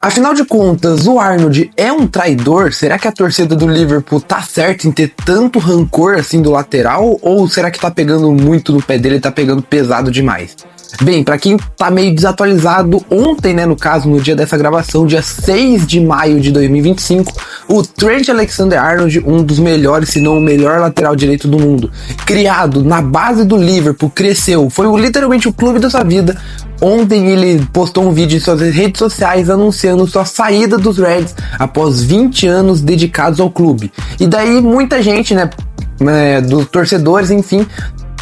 Afinal de contas, o Arnold é um traidor? Será que a torcida do Liverpool tá certa em ter tanto rancor assim do lateral? Ou será que tá pegando muito no pé dele e tá pegando pesado demais? Bem, pra quem tá meio desatualizado, ontem, no caso, no dia dessa gravação, dia 6 de maio de 2025, o Trent Alexander-Arnold, um dos melhores, se não o melhor lateral direito do mundo, criado na base do Liverpool, cresceu, foi literalmente o clube da sua vida. Ontem ele postou um vídeo em suas redes sociais anunciando sua saída dos Reds após 20 anos dedicados ao clube. E daí muita gente, dos torcedores, enfim,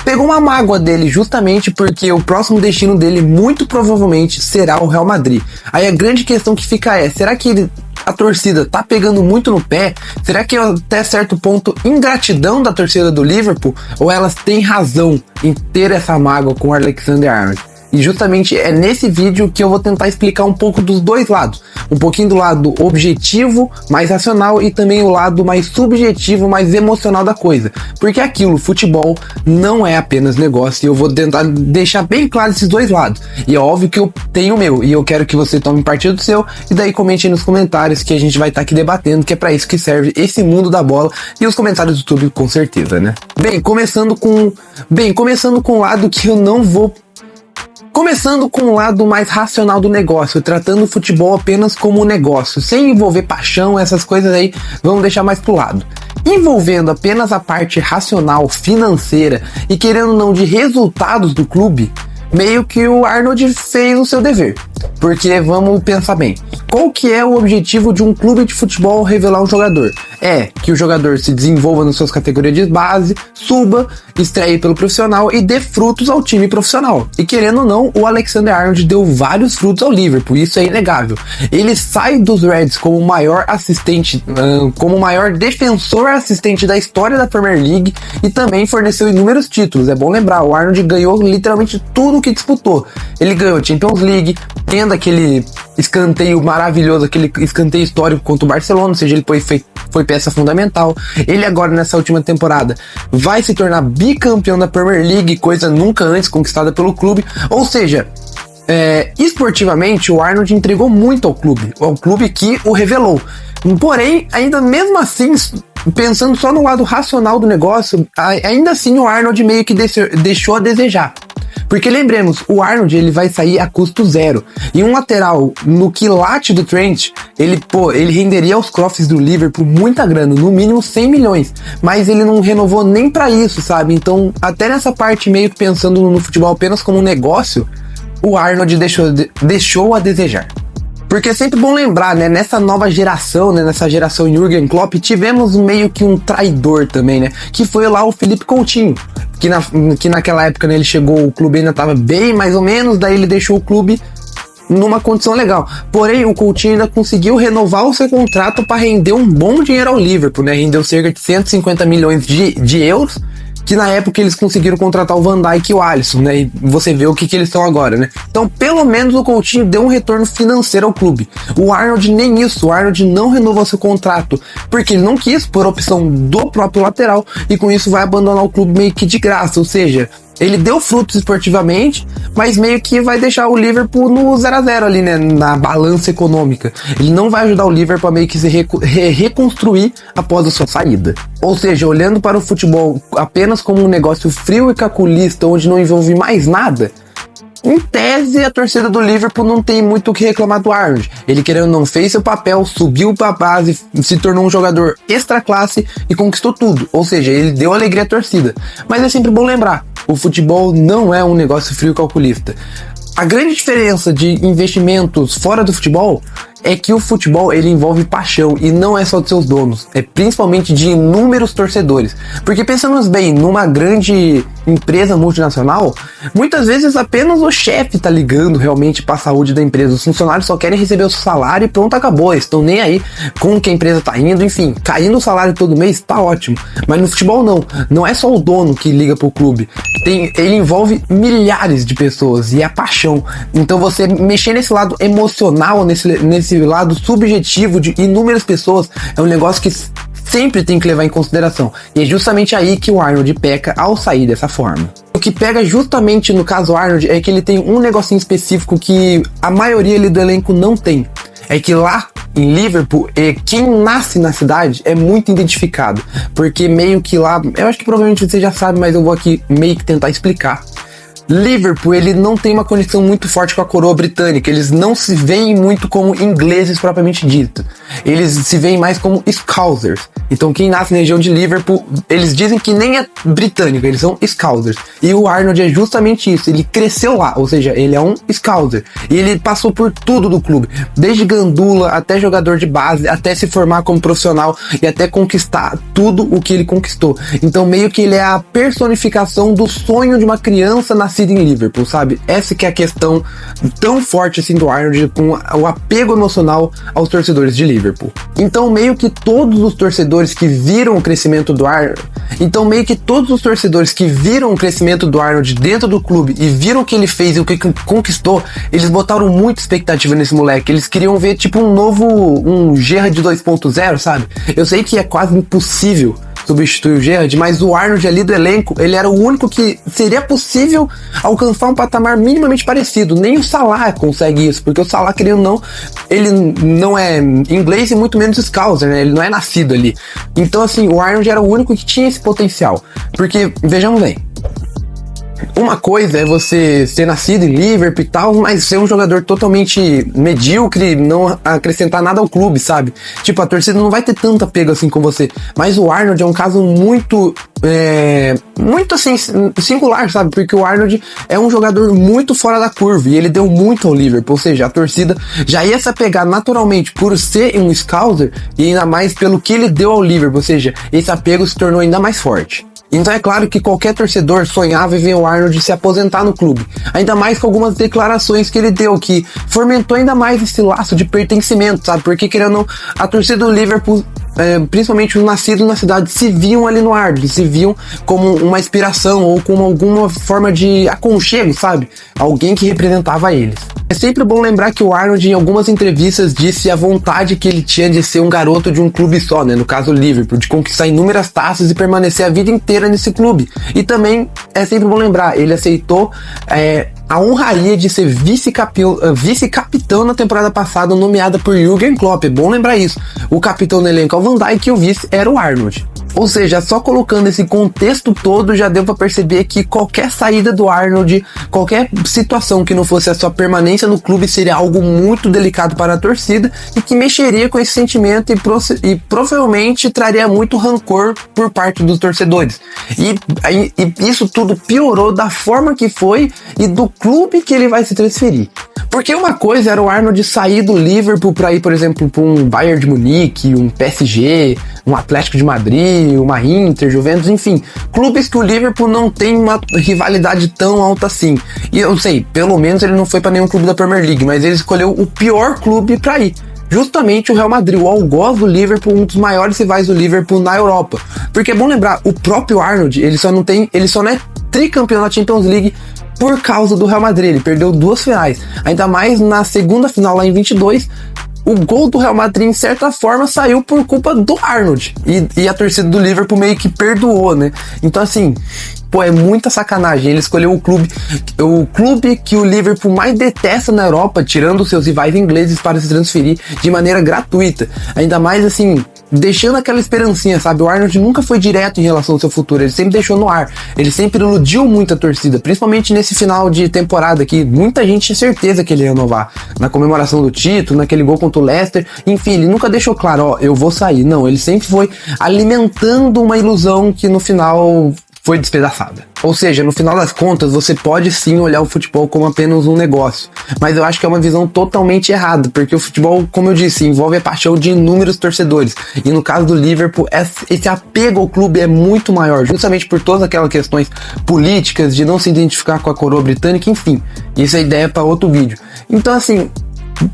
pegou uma mágoa dele justamente porque o próximo destino dele muito provavelmente será o Real Madrid. Aí a grande questão que fica é, será que a torcida tá pegando muito no pé? Será que até certo ponto ingratidão da torcida do Liverpool? Ou elas têm razão em ter essa mágoa com o Alexander-Arnold? E justamente é nesse vídeo que eu vou tentar explicar um pouco dos dois lados. Um pouquinho do lado objetivo, mais racional, e também o lado mais subjetivo, mais emocional da coisa. Porque aquilo, futebol, não é apenas negócio, e eu vou tentar deixar bem claro esses dois lados. E é óbvio que eu tenho o meu, e eu quero que você tome partido do seu, e daí comente aí nos comentários que a gente vai estar aqui debatendo, que é pra isso que serve esse mundo da bola, e os comentários do YouTube com certeza, Bem, começando com o lado que eu não vou... Começando com o lado mais racional do negócio, tratando o futebol apenas como um negócio, sem envolver paixão, essas coisas aí, vamos deixar mais pro lado. Envolvendo apenas a parte racional, financeira e querendo ou não de resultados do clube, meio que o Arnold fez o seu dever. Porque vamos pensar bem, qual que é o objetivo de um clube de futebol revelar um jogador? É que o jogador se desenvolva nas suas categorias de base, suba, estreie pelo profissional e dê frutos ao time profissional. E querendo ou não, o Alexander-Arnold deu vários frutos ao Liverpool, isso é inegável. Ele sai dos Reds como o maior assistente, como o maior defensor assistente da história da Premier League e também forneceu inúmeros títulos. É bom lembrar, o Arnold ganhou literalmente tudo o que disputou. Ele ganhou Champions League, tendo aquele escanteio maravilhoso, aquele escanteio histórico contra o Barcelona, ou seja, ele foi peça fundamental. Ele agora nessa última temporada vai se tornar bicampeão da Premier League, coisa nunca antes conquistada pelo clube, ou seja, esportivamente o Arnold entregou muito ao clube que o revelou. Porém, ainda mesmo assim, pensando só no lado racional do negócio, ainda assim o Arnold meio que deixou a desejar. Porque lembremos, o Arnold ele vai sair a custo zero. E um lateral no quilate do Trent, ele renderia aos cofres do Liverpool muita grana, no mínimo 100 milhões. Mas ele não renovou nem pra isso, sabe? Então, até nessa parte, meio que pensando no futebol apenas como um negócio, o Arnold deixou a desejar. Porque é sempre bom lembrar, nessa nova geração, nessa geração Jürgen Klopp, tivemos meio que um traidor também, que foi lá o Philippe Coutinho. Que naquela época, ele chegou, o clube ainda estava bem mais ou menos, daí ele deixou o clube numa condição legal. Porém, o Coutinho ainda conseguiu renovar o seu contrato para render um bom dinheiro ao Liverpool, rendeu cerca de 150 milhões de euros, que na época eles conseguiram contratar o Van Dijk e o Alisson, e você vê o que eles estão agora, Então, pelo menos o Coutinho deu um retorno financeiro ao clube. O Arnold nem isso, o Arnold não renovou seu contrato, porque ele não quis, por opção do próprio lateral, e com isso vai abandonar o clube meio que de graça, ou seja, ele deu frutos esportivamente, mas meio que vai deixar o Liverpool no 0-0 ali, na balança econômica. Ele não vai ajudar o Liverpool a meio que se reconstruir após a sua saída. Ou seja, olhando para o futebol apenas como um negócio frio e calculista, onde não envolve mais nada, em tese, a torcida do Liverpool não tem muito o que reclamar do Arnold. Ele, querendo ou não, fez seu papel, subiu pra base, se tornou um jogador extra classe e conquistou tudo. Ou seja, ele deu alegria à torcida. Mas é sempre bom lembrar, o futebol não é um negócio frio e calculista. A grande diferença de investimentos fora do futebol é que o futebol ele envolve paixão e não é só de seus donos, é principalmente de inúmeros torcedores. Porque pensamos bem, numa grande empresa multinacional, muitas vezes apenas o chefe tá ligando realmente para a saúde da empresa. Os funcionários só querem receber o salário e pronto, acabou. Eles estão nem aí com que a empresa tá indo, enfim, caindo o salário todo mês, tá ótimo. Mas no futebol não é só o dono que liga pro clube. Ele envolve milhares de pessoas e é paixão. Então você mexer nesse lado emocional, nesse lado subjetivo de inúmeras pessoas, é um negócio que sempre tem que levar em consideração. E é justamente aí que o Arnold peca ao sair dessa forma. O que pega justamente no caso Arnold é que ele tem um negocinho específico que a maioria ali do elenco não tem. é que lá em Liverpool, quem nasce na cidade é muito identificado, porque meio que lá, eu acho que provavelmente você já sabe, mas eu vou aqui meio que tentar explicar. Liverpool, ele não tem uma conexão muito forte com a coroa britânica, eles não se veem muito como ingleses propriamente dito, eles se veem mais como Scousers. Então quem nasce na região de Liverpool, eles dizem que nem é britânico, eles são Scousers. E o Arnold é justamente isso, ele cresceu lá, ou seja, ele é um Scouser. E ele passou por tudo do clube, desde gandula até jogador de base, até se formar como profissional e até conquistar tudo o que ele conquistou. Então meio que ele é a personificação do sonho de uma criança nascida em Liverpool, sabe? Essa que é a questão tão forte assim do Arnold, com o apego emocional aos torcedores de Liverpool. Então meio que todos os torcedores que viram o crescimento do Arnold, dentro do clube e viram o que ele fez e o que conquistou, eles botaram muita expectativa nesse moleque. Eles queriam ver tipo um Gerrard 2.0, sabe? Eu sei que é quase impossível substituir o Gerrard, mas o Arnold ali do elenco, ele era o único que seria possível alcançar um patamar minimamente parecido. Nem o Salah consegue isso, porque o Salah, querendo ou não, ele não é inglês e muito menos Scouser, né? Ele não é nascido ali. Então assim, o Arnold era o único que tinha esse potencial, porque, vejamos bem, uma coisa é você ser nascido em Liverpool e tal, mas ser um jogador totalmente medíocre, não acrescentar nada ao clube, sabe? Tipo, a torcida não vai ter tanta apego assim com você. Mas o Arnold é um caso muito assim, singular, sabe? Porque o Arnold é um jogador muito fora da curva e ele deu muito ao Liverpool, ou seja, a torcida já ia se apegar naturalmente por ser um Scouser e ainda mais pelo que ele deu ao Liverpool, ou seja, esse apego se tornou ainda mais forte. Então é claro que qualquer torcedor sonhava em ver o Arnold se aposentar no clube, ainda mais com algumas declarações que ele deu, que fomentou ainda mais esse laço de pertencimento, sabe? Porque, querendo ou não, a torcida do Liverpool, principalmente os nascidos na cidade, se viam ali no Arnold, se viam como uma inspiração ou como alguma forma de aconchego, sabe? Alguém que representava eles. É sempre bom lembrar que o Arnold, em algumas entrevistas, disse a vontade que ele tinha de ser um garoto de um clube só, né? No caso, o Liverpool, de conquistar inúmeras taças e permanecer a vida inteira nesse clube. E também é sempre bom lembrar, ele aceitou a honraria de ser vice-capitão na temporada passada, nomeada por Jürgen Klopp. É bom lembrar isso. O capitão do elenco é o Van Dijk e o vice era o Arnold. Ou seja, só colocando esse contexto todo já deu pra perceber que qualquer saída do Arnold, qualquer situação que não fosse a sua permanência no clube seria algo muito delicado para a torcida e que mexeria com esse sentimento e provavelmente traria muito rancor por parte dos torcedores. E isso tudo piorou da forma que foi e do clube que ele vai se transferir. Porque uma coisa era o Arnold sair do Liverpool para ir, por exemplo, para um Bayern de Munique, um PSG, um Atlético de Madrid, uma Inter, Juventus, enfim, clubes que o Liverpool não tem uma rivalidade tão alta assim. E eu sei, pelo menos ele não foi para nenhum clube da Premier League, mas ele escolheu o pior clube para ir. Justamente o Real Madrid, o algoz do Liverpool, um dos maiores rivais do Liverpool na Europa. Porque é bom lembrar, o próprio Arnold, ele só não é tricampeão da Champions League por causa do Real Madrid. Ele perdeu 2 finais, ainda mais na segunda final lá em 22, o gol do Real Madrid, em certa forma, saiu por culpa do Arnold, e a torcida do Liverpool meio que perdoou, né? Então assim, pô, é muita sacanagem. Ele escolheu o clube que o Liverpool mais detesta na Europa, tirando os seus rivais ingleses, para se transferir de maneira gratuita. Ainda mais assim, deixando aquela esperancinha, sabe? O Arnold nunca foi direto em relação ao seu futuro, ele sempre deixou no ar, ele sempre iludiu muito a torcida, principalmente nesse final de temporada que muita gente tinha certeza que ele ia renovar, na comemoração do título, naquele gol contra o Leicester, enfim, ele nunca deixou claro, ó, eu vou sair. Não, ele sempre foi alimentando uma ilusão que no final foi despedaçada. Ou seja, no final das contas, você pode sim olhar o futebol como apenas um negócio, mas eu acho que é uma visão totalmente errada, porque o futebol, como eu disse, envolve a paixão de inúmeros torcedores, e no caso do Liverpool, esse apego ao clube é muito maior, justamente por todas aquelas questões políticas, de não se identificar com a coroa britânica, enfim, isso é ideia para outro vídeo. Então assim,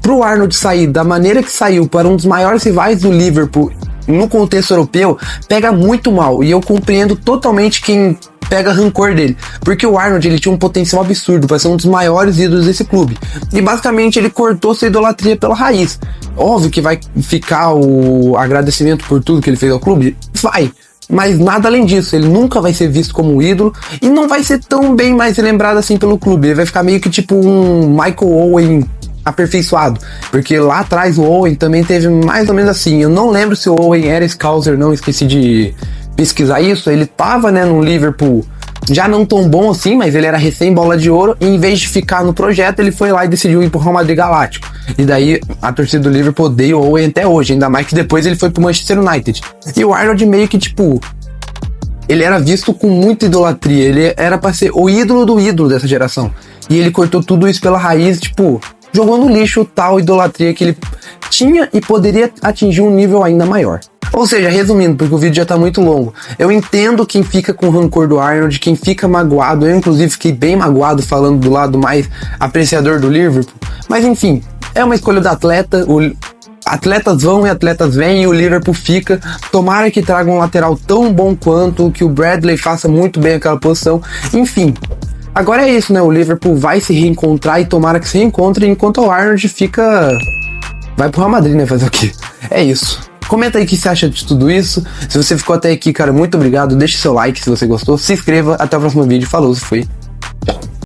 pro Arnold sair da maneira que saiu para um dos maiores rivais do Liverpool no contexto europeu, pega muito mal, e eu compreendo totalmente quem pega rancor dele, porque o Arnold, ele tinha um potencial absurdo para ser um dos maiores ídolos desse clube, e basicamente ele cortou sua idolatria pela raiz. Óbvio que vai ficar o agradecimento por tudo que ele fez ao clube, vai, mas nada além disso. Ele nunca vai ser visto como um ídolo e não vai ser tão bem mais lembrado assim pelo clube. Ele vai ficar meio que tipo um Michael Owen aperfeiçoado, porque lá atrás o Owen também teve mais ou menos assim, eu não lembro se o Owen era Scouser, não, esqueci de pesquisar isso, ele tava, né, no Liverpool já não tão bom assim, mas ele era recém bola de ouro, e em vez de ficar no projeto, ele foi lá e decidiu ir pro Real Madrid Galáctico. E daí a torcida do Liverpool odeia o Owen até hoje, ainda mais que depois ele foi pro Manchester United. E o Arnold meio que, tipo, ele era visto com muita idolatria, ele era pra ser o ídolo do ídolo dessa geração. E ele cortou tudo isso pela raiz, tipo, jogou no lixo tal idolatria que ele tinha e poderia atingir um nível ainda maior. Ou seja, resumindo, porque o vídeo já tá muito longo, eu entendo quem fica com rancor do Arnold, quem fica magoado, eu inclusive fiquei bem magoado falando do lado mais apreciador do Liverpool, mas enfim, é uma escolha do atleta, atletas vão e atletas vêm e o Liverpool fica, tomara que traga um lateral tão bom quanto, que o Bradley faça muito bem aquela posição, enfim. Agora é isso, né, o Liverpool vai se reencontrar e tomara que se reencontre, enquanto o Arnold fica... vai pro Real Madrid, né, fazer o quê? É isso. Comenta aí o que você acha de tudo isso. Se você ficou até aqui, cara, muito obrigado. Deixe seu like se você gostou. Se inscreva. Até o próximo vídeo. Falou, fui.